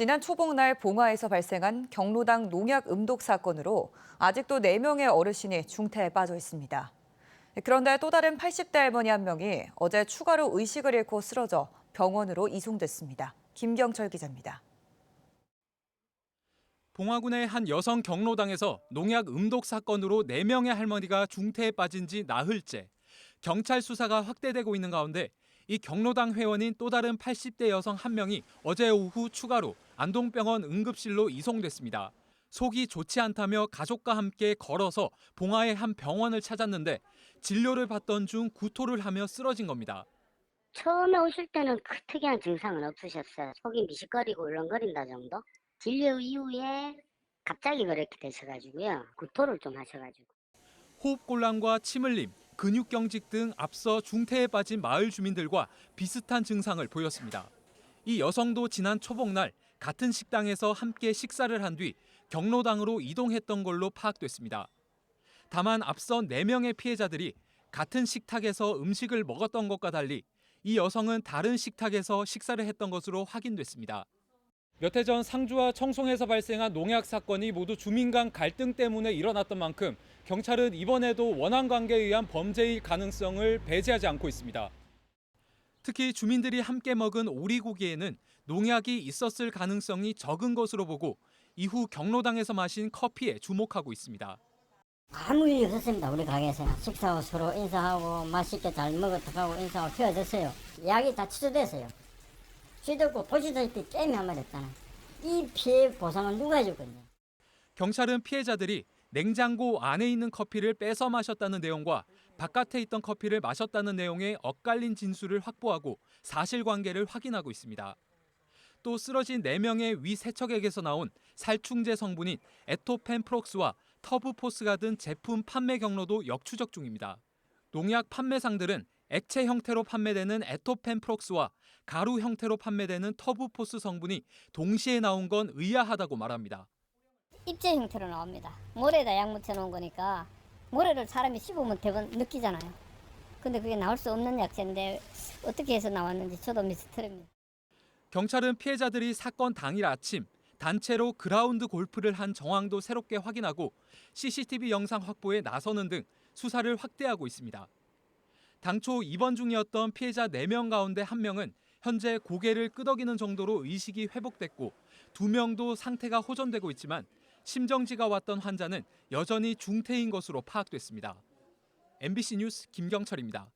지난 초복날 봉화에서 발생한 경로당 농약 음독 사건으로 아직도 4명의 어르신이 중태에 빠져 있습니다. 그런데 또 다른 80대 할머니 한 명이 어제 추가로 의식을 잃고 쓰러져 병원으로 이송됐습니다. 김경철 기자입니다. 봉화군의 한 여성 경로당에서 농약 음독 사건으로 4명의 할머니가 중태에 빠진 지 나흘째. 경찰 수사가 확대되고 있는 가운데 이 경로당 회원인 또 다른 80대 여성 한 명이 어제 오후 추가로 안동병원 응급실로 이송됐습니다. 속이 좋지 않다며 가족과 함께 걸어서 봉화의 한 병원을 찾았는데 진료를 받던 중 구토를 하며 쓰러진 겁니다. 처음에 오실 때는 특이한 증상은 없으셨어요. 속이 미식거리고 울렁거린다 정도? 진료 이후에 갑자기 그렇게 되셔가지고요. 구토를 좀 하셔가지고. 호흡곤란과 침 흘림, 근육경직 등 앞서 중태에 빠진 마을 주민들과 비슷한 증상을 보였습니다. 이 여성도 지난 초복날 같은 식당에서 함께 식사를 한 뒤 경로당으로 이동했던 걸로 파악됐습니다. 다만 앞선 4명의 피해자들이 같은 식탁에서 음식을 먹었던 것과 달리 이 여성은 다른 식탁에서 식사를 했던 것으로 확인됐습니다. 몇 해 전 상주와 청송에서 발생한 농약 사건이 모두 주민 간 갈등 때문에 일어났던 만큼 경찰은 이번에도 원한 관계에 의한 범죄일 가능성을 배제하지 않고 있습니다. 특히 주민들이 함께 먹은 오리고기에는 농약이 있었을 가능성이 적은 것으로 보고 이후 경로당에서 마신 커피에 주목하고 있습니다. 아무 일이 없었습니다. 우리 가게에서 식사하고 서로 인사하고 맛있게 잘 먹었다고 인사하고 헤어졌어요. 약이 다 취소됐어요. 취소됐고 보시다시피 게임이 한 번 했잖아요. 이 피해 보상은 누가 해줄 건데. 경찰은 피해자들이 냉장고 안에 있는 커피를 뺏어 마셨다는 내용과 바깥에 있던 커피를 마셨다는 내용의 엇갈린 진술을 확보하고 사실관계를 확인하고 있습니다. 또 쓰러진 4명의 위 세척액에서 나온 살충제 성분인 에토펜프록스와 터브포스가 든 제품 판매 경로도 역추적 중입니다. 농약 판매상들은 액체 형태로 판매되는 에토펜프록스와 가루 형태로 판매되는 터브포스 성분이 동시에 나온 건 의아하다고 말합니다. 입제 형태로 나옵니다. 모래에다 약 묻혀놓은 거니까 모래를 사람이 씹으면 대번 느끼잖아요. 근데 그게 나올 수 없는 약재인데 어떻게 해서 나왔는지 저도 미스터리입니다. 경찰은 피해자들이 사건 당일 아침 단체로 그라운드 골프를 한 정황도 새롭게 확인하고 CCTV 영상 확보에 나서는 등 수사를 확대하고 있습니다. 당초 입원 중이었던 피해자 4명 가운데 1명은 현재 고개를 끄덕이는 정도로 의식이 회복됐고 2명도 상태가 호전되고 있지만 심정지가 왔던 환자는 여전히 중태인 것으로 파악됐습니다. MBC 뉴스 김경철입니다.